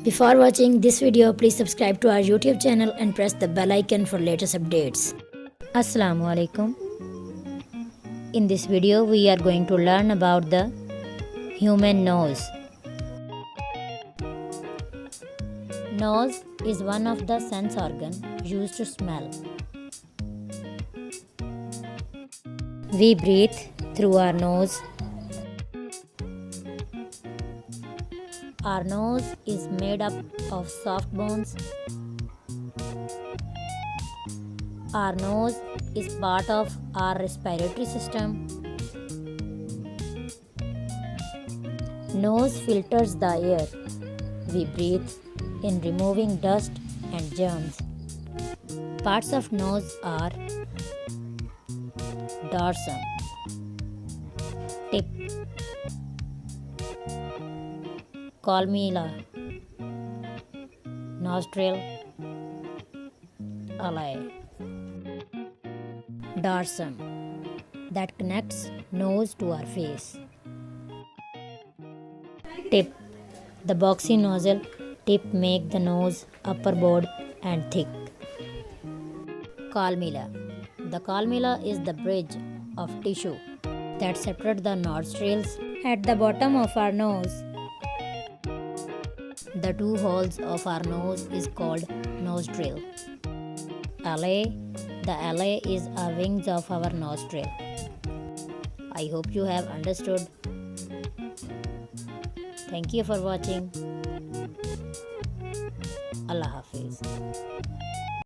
Before watching this video, please subscribe to our YouTube channel and press the bell icon for latest updates. Assalamu alaikum. In this video, we are going to learn about the human nose. Nose is one of the sense organs used to smell. We breathe through our nose. Our nose is made up of soft bones. Our nose is part of our respiratory system. Nose filters the air we breathe in removing dust and germs. Parts of nose are dorsum, tip, columella, nostril, alae. Dorsum, that connects nose to our face. Tip, the boxy nozzle tip make the nose upper broad and thick. Columella, the columella is the bridge of tissue that separates the nostrils at the bottom of our nose. The two holes of our nose is called nostril. Alae, the alae is a wings of our nostril. I hope you have understood. Thank you for watching. Allah Hafiz.